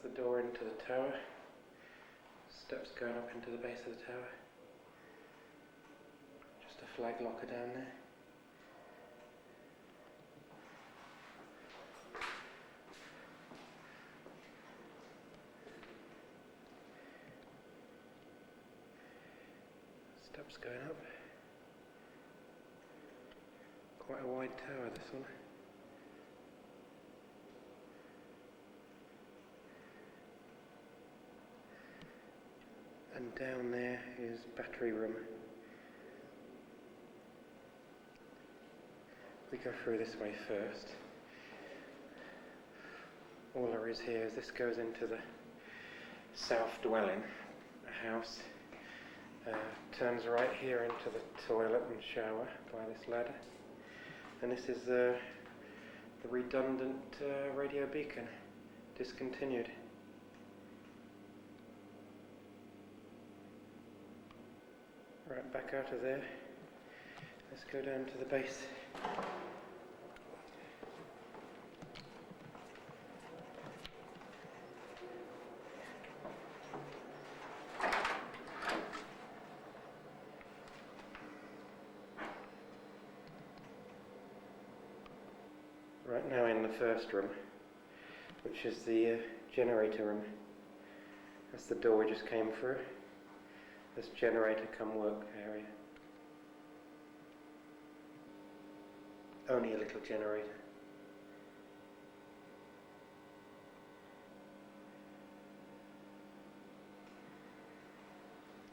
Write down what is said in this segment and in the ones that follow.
the door into the tower. Steps going up into the base of the tower. Just a flag locker down there. Steps going up. Quite a wide tower, this one. And down there is battery room. We go through this way first. All there is here is this goes into the south dwelling, a house. Turns right here into the toilet and shower by this ladder. And this is the redundant radio beacon, discontinued. Right, back out of there. Let's go down to the base. Right now in the first room, which is the generator room. That's the door we just came through. This generator come work area. Only a little generator.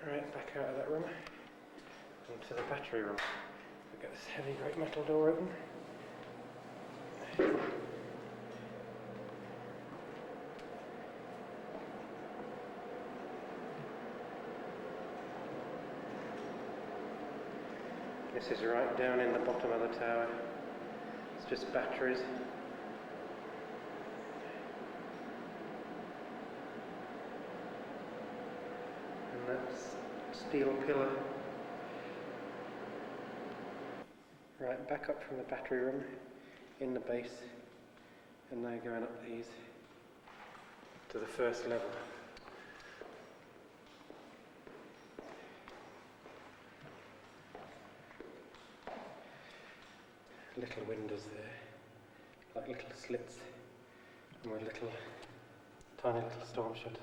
Alright, back out of that room. Into the battery room. We've got this heavy great metal door open. This is right down in the bottom of the tower. It's just batteries. And that's steel pillar. Right, back up from the battery room in the base, and now going up these to the first level. Little windows there, like little slits, and with tiny little storm shutters.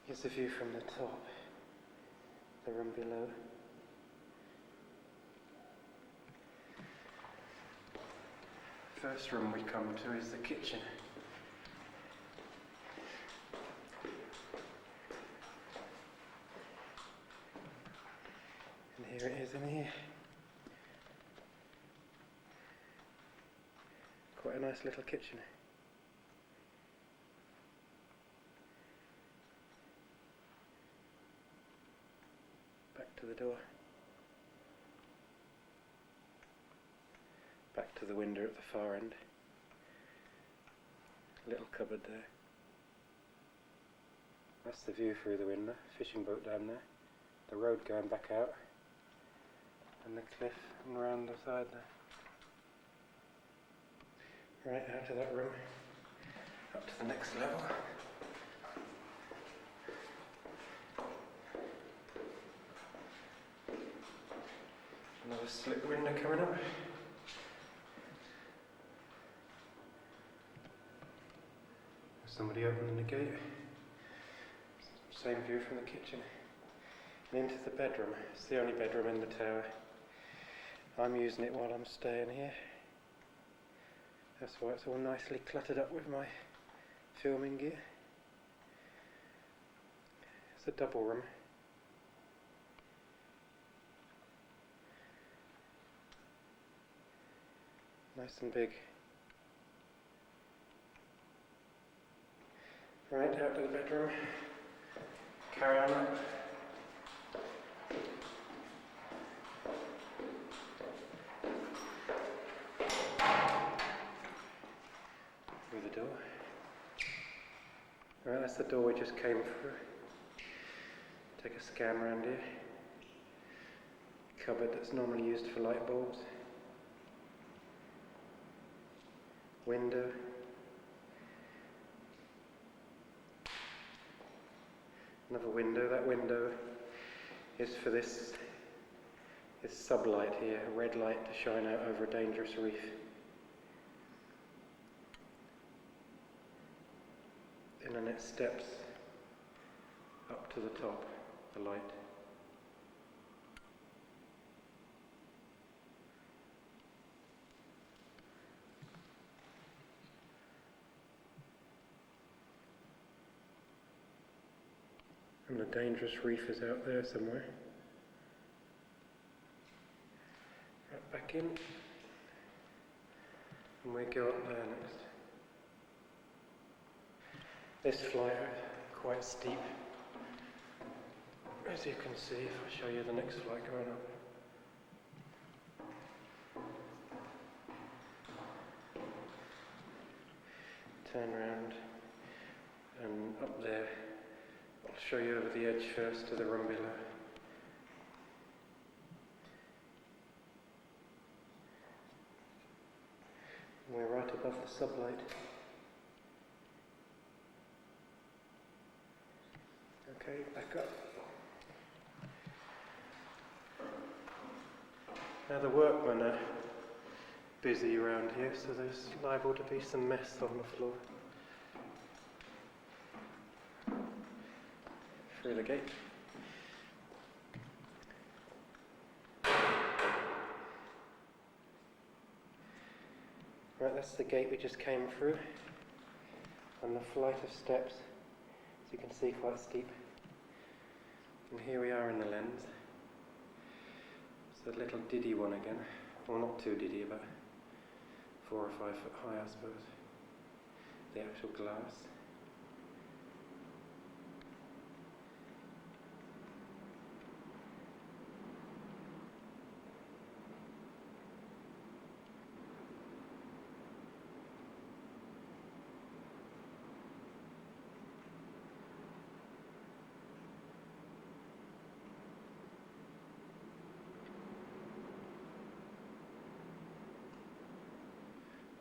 Here's the view from the top, the room below. First room we come to is the kitchen. And here it is in here. Quite a nice little kitchen. Back to the door. Back to the window at the far end. Little cupboard there. That's the view through the window. Fishing boat down there. The road going back out. And the cliff and round the side there. Right, out of that room, up to the next level. Another slit window coming up. Somebody opening the gate. Same view from the kitchen. And into the bedroom. It's the only bedroom in the tower. I'm using it while I'm staying here. That's why it's all nicely cluttered up with my filming gear. It's a double room. Nice and big. Right, out to the bedroom. Carry on up. Door. Right, that's the door we just came through. Take a scan around here. Cupboard that's normally used for light bulbs. Window. Another window. That window is for this sublight here, a red light to shine out over a dangerous reef. And then it steps up to the top, the light. And the dangerous reef is out there somewhere. Right back in. And we go up there next. This flight is quite steep. As you can see, if I show you the next flight going up. Turn round and up there. I'll show you over the edge first to the room below. We're right above the sublight. Okay, back up. Now the workmen are busy around here, so there's liable to be some mess on the floor. Through the gate. Right, that's the gate we just came through, and the flight of steps, as you can see, quite steep. And here we are in the lens. It's a little diddy one again. Well, not too diddy, about 4 or 5 foot high, I suppose. The actual glass.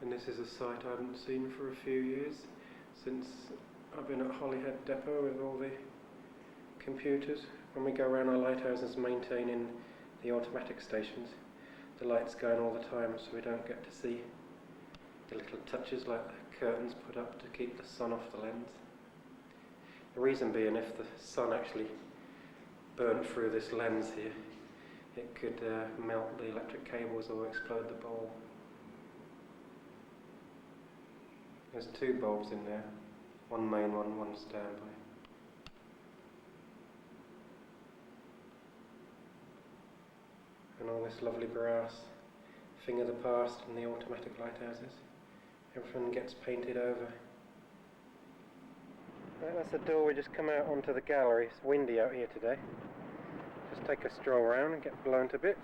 And this is a site I haven't seen for a few years, since I've been at Holyhead Depot with all the computers. When we go around our lighthouses maintaining the automatic stations, the light's going all the time, so we don't get to see the little touches like the curtains put up to keep the sun off the lens. The reason being, if the sun actually burnt through this lens here, it could melt the electric cables or explode the bulb. There's 2 bulbs in there, one main one, one standby. And all this lovely brass, thing of the past in the automatic lighthouses. Everything gets painted over. Right, that's the door. We just come out onto the gallery. It's windy out here today. Just take a stroll around and get blown to bits.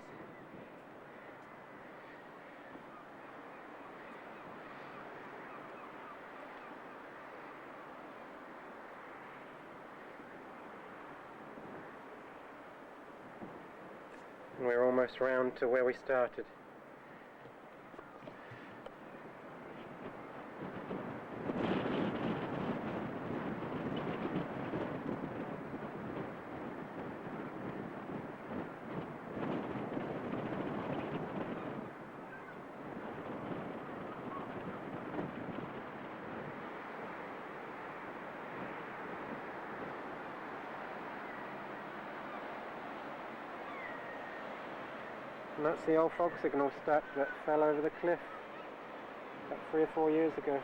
And we're almost round to where we started. And that's the old fog signal stack that fell over the cliff about 3 or 4 years ago.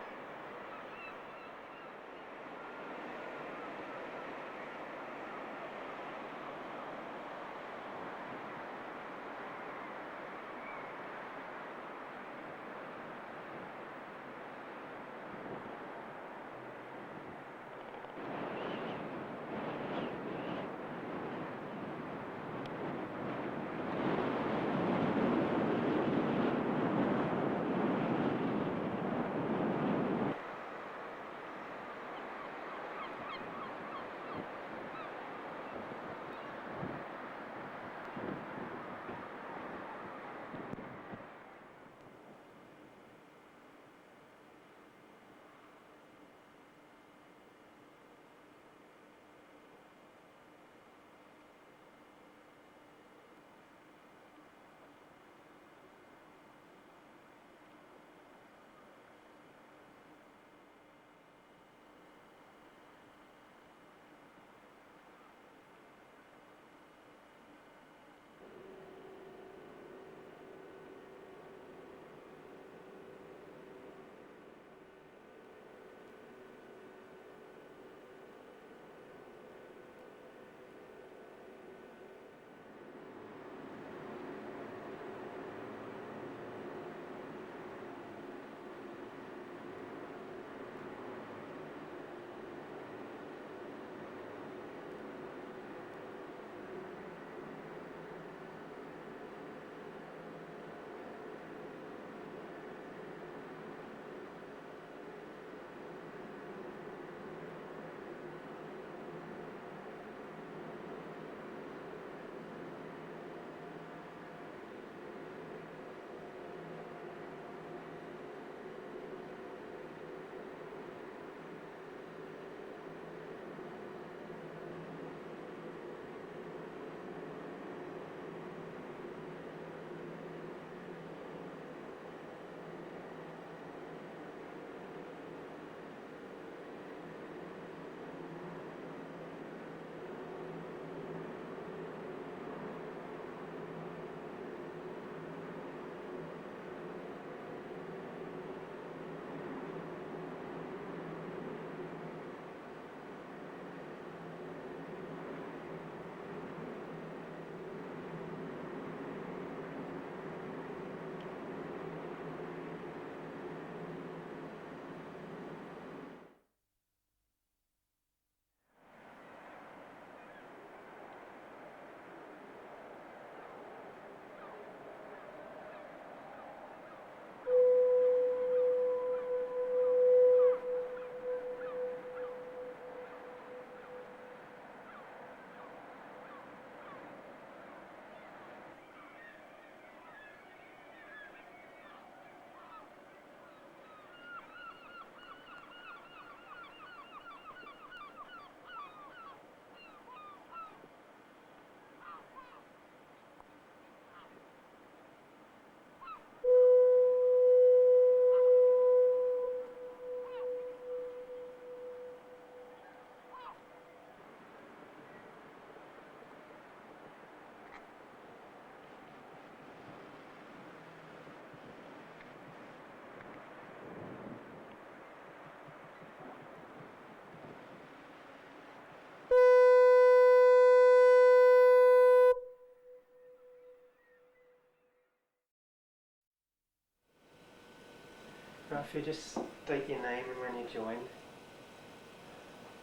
if you just state your name and when you joined.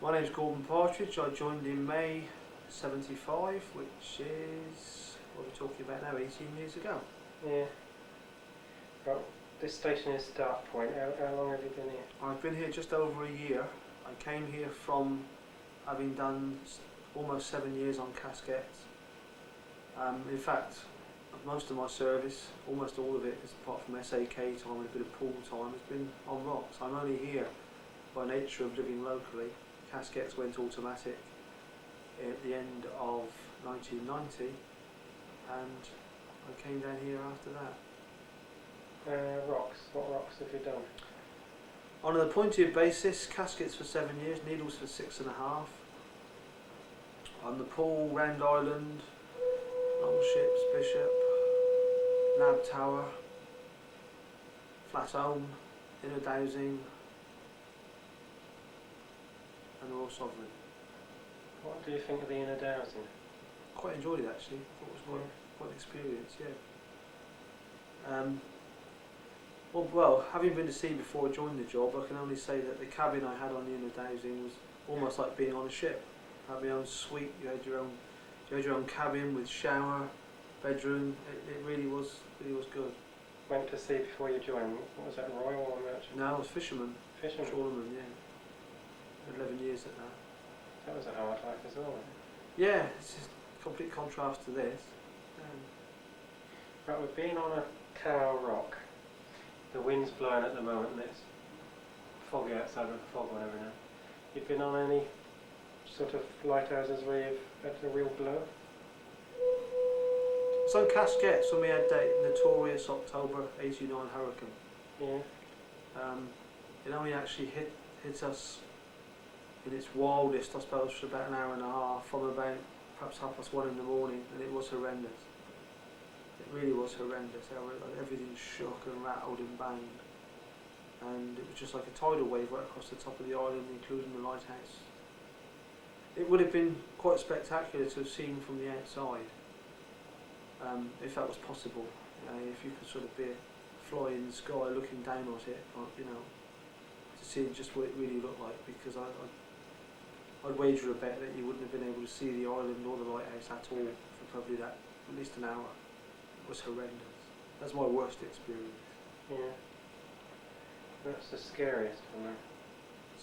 My name's Gordon Partridge. I joined in May '75, which is, what are we talking about now, 18 years ago. Yeah. Well, this station is Start Point. How long have you been here? I've been here just over a year. I came here from having done almost 7 years on casquettes. In fact, most of my service, almost all of it, apart from SAK time and a bit of pool time, has been on rocks. I'm only here by nature of living locally. Casquettes went automatic at the end of 1990, and I came down here after that. Rocks. What rocks have you done? On an appointed basis, casquettes for 7 years, needles for 6.5. On the pool, Round Island, Long Ships, Bishop, Nab Tower, Flat Home, Inner Dowsing, and Royal Sovereign. What do you think of the Inner Dowsing? Quite enjoyed it actually. I thought it was quite an experience, yeah. Well, having been to sea before I joined the job, I can only say that the cabin I had on the Inner Dowsing was almost like being on a ship. I had my own suite. You had your own cabin with shower, bedroom. It really was good. Went to sea before you joined. What was that, Royal or Merchant? No, I was fisherman. Fisherman? Trawlerman, yeah. 11 years at that. That was a hard life as well, wasn't it? Yeah, it's just a complete contrast to this. Right, we've been on a cow rock. The wind's blowing at the moment and it's foggy outside with the fog on every now. You've been on any sort of lighthouses where you've had a real blow? Some casquettes when we had that notorious October '89 hurricane. Yeah. It only actually hit us in its wildest, I suppose, for about an hour and a half, from about perhaps 1:30 in the morning, and it was horrendous. It really was horrendous. Everything shook and rattled and banged, and it was just like a tidal wave right across the top of the island, including the lighthouse. It would have been quite spectacular to have seen from the outside, if that was possible. If you could sort of be a fly in the sky looking down at it, to see just what it really looked like, because I'd wager a bet that you wouldn't have been able to see the island or the lighthouse at all for probably at least an hour. It was horrendous. That's my worst experience. Yeah. That's the scariest one.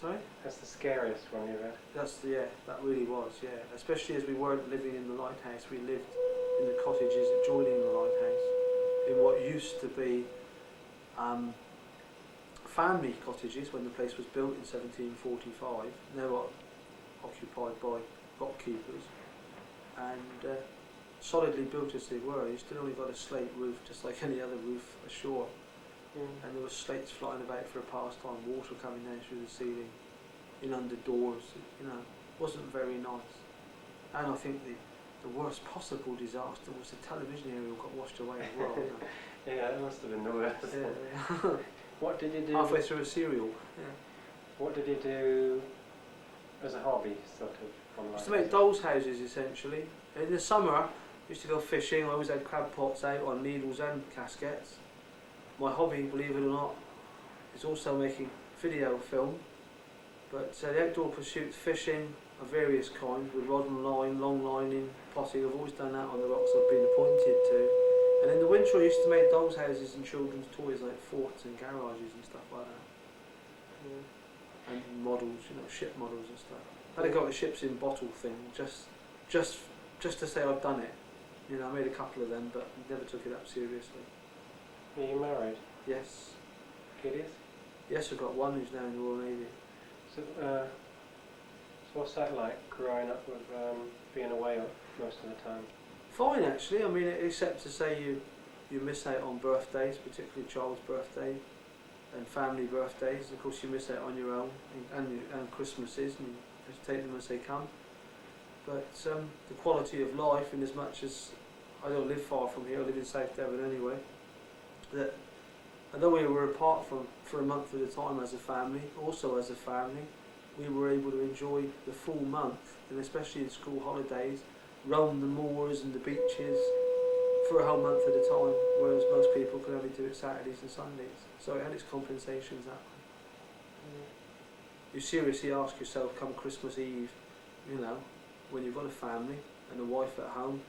Sorry? That's the scariest one you've had. That really was, yeah. Especially as we weren't living in the lighthouse, we lived in the cottages adjoining the lighthouse, in what used to be family cottages when the place was built in 1745. They were occupied by rock keepers, and solidly built as they were, you still only got a slate roof, just like any other roof ashore. And there were slates flying about for a pastime, water coming down through the ceiling, in under doors. It wasn't very nice. And I think the worst possible disaster was the television area got washed away as well. Yeah, it must have been the worst. Yeah. What did you do? Halfway through a serial. Yeah. What did you do as a hobby, sort of? Used to make dolls' houses essentially. In the summer, I used to go fishing. I always had crab pots out on needles and casquettes. My hobby, believe it or not, is also making video film. But the outdoor pursuits, fishing of various kinds, with rod and line, long lining, potting, I've always done that on the rocks I've been appointed to. And in the winter I used to make dolls' houses and children's toys like forts and garages and stuff like that. Yeah. And models, ship models and stuff. I had a go at the ships in bottle thing, just to say I've done it. I made a couple of them, but never took it up seriously. Are you married? Yes. Kiddies? Yes, I've got one who's now in the Royal Navy. So what's that like, growing up with being away most of the time? Fine, actually. I mean, except to say you miss out on birthdays, particularly child's birthday and family birthdays. Of course, you miss out on your own and Christmases, and you have to take them as they come. But the quality of life, in as much as I don't live far from here, I live in South Devon anyway, that although we were apart for a month at a time as a family, we were able to enjoy the full month, and especially in school holidays, roam the moors and the beaches, for a whole month at a time, whereas most people could only do it Saturdays and Sundays. So it had its compensations that way. You seriously ask yourself, come Christmas Eve, you know, when you've got a family and a wife at home,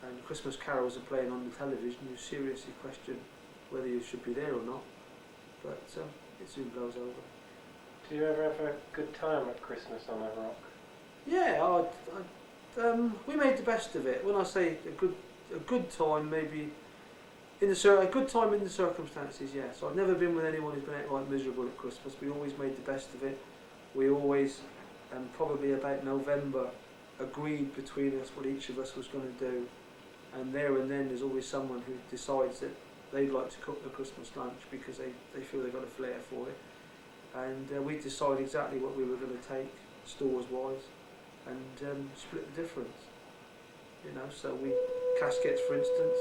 and Christmas carols are playing on the television, you seriously question whether you should be there or not. But it soon blows over. Do you ever have a good time at Christmas on a rock? Yeah, we made the best of it. When I say a good time, maybe a good time in the circumstances. Yes, I've never been with anyone who's been outright miserable at Christmas. We always made the best of it. We always, probably about November, agreed between us what each of us was going to do. And there and then, there's always someone who decides that they'd like to cook the Christmas lunch because they feel they've got a flair for it. And we decide exactly what we were going to take, stores-wise, and split the difference. You know, so caskets, for instance,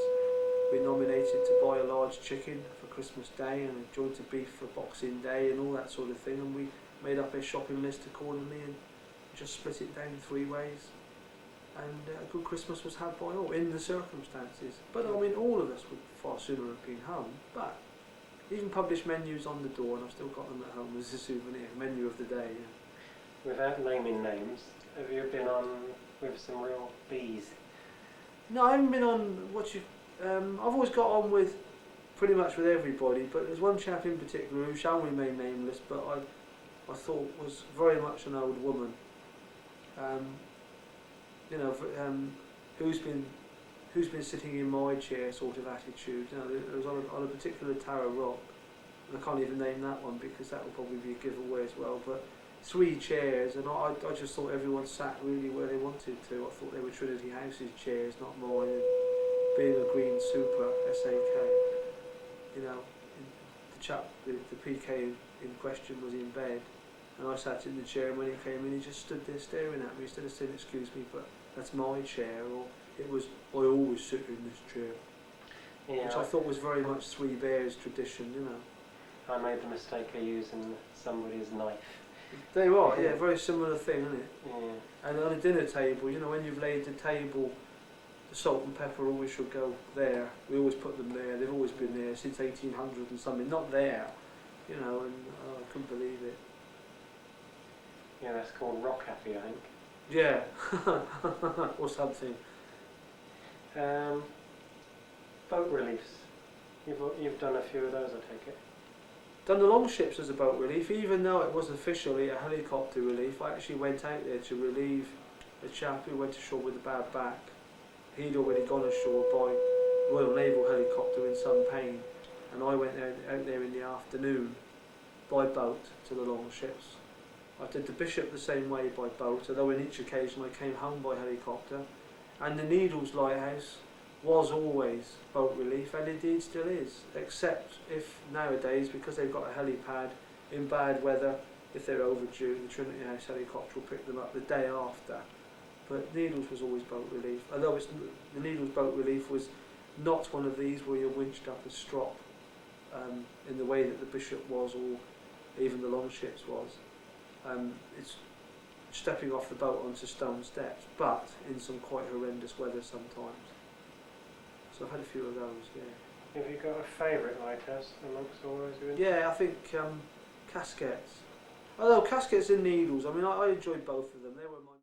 we nominated to buy a large chicken for Christmas Day and a joint of beef for Boxing Day and all that sort of thing, and we made up a shopping list accordingly and just split it down 3 ways. And a good Christmas was had by all, in the circumstances. But I mean, all of us would far sooner have been home, but even published menus on the door, and I've still got them at home as a souvenir, menu of the day. Yeah. Without naming names, have you been on with some real bees? No, I haven't been on I've always got on with pretty much with everybody, but there's one chap in particular who shall remain nameless, but I thought was very much an old woman. You know, who's been sitting in my chair sort of attitude. You know, it was on a particular tower rock, and I can't even name that one because that will probably be a giveaway as well. But 3 chairs, and I just thought everyone sat really where they wanted to. I thought they were Trinity House's chairs, not mine. And being a green super SAK, you know, the chap, the PK in question was in bed, and I sat in the chair, and when he came in, he just stood there staring at me instead of saying, "Excuse me, but that's my chair," or it was, "I always sit in this chair," yeah, which I thought was very much Three Bears tradition, you know. I made the mistake of using somebody's knife. They are, yeah, very similar thing, isn't it? Yeah. And on a dinner table, you know, when you've laid the table, the salt and pepper always should go there. We always put them there. They've always been there since 1800 and something. Not there, you know, and I couldn't believe it. Yeah, that's called rock happy, I think. Yeah, or something. Boat reliefs. You've done a few of those, I take it. Done the long ships as a boat relief, even though it was officially a helicopter relief. I actually went out there to relieve a chap who went ashore with a bad back. He'd already gone ashore by Royal Naval helicopter in some pain, and I went out there in the afternoon by boat to the long ships. I did the Bishop the same way by boat, although in each occasion I came home by helicopter. And the Needles Lighthouse was always boat relief, and indeed still is, except if nowadays, because they've got a helipad, in bad weather, if they're overdue, the Trinity House helicopter will pick them up the day after. But Needles was always boat relief, although the Needles boat relief was not one of these where you're winched up a strop in the way that the Bishop was, or even the long ships was. It's stepping off the boat onto stone steps, but in some quite horrendous weather sometimes. So I've had a few of those, yeah. Have you got a favourite lighthouse amongst all those you've been? Yeah, I think Caskets. Although Caskets and Needles, I mean, I enjoyed both of them. They were my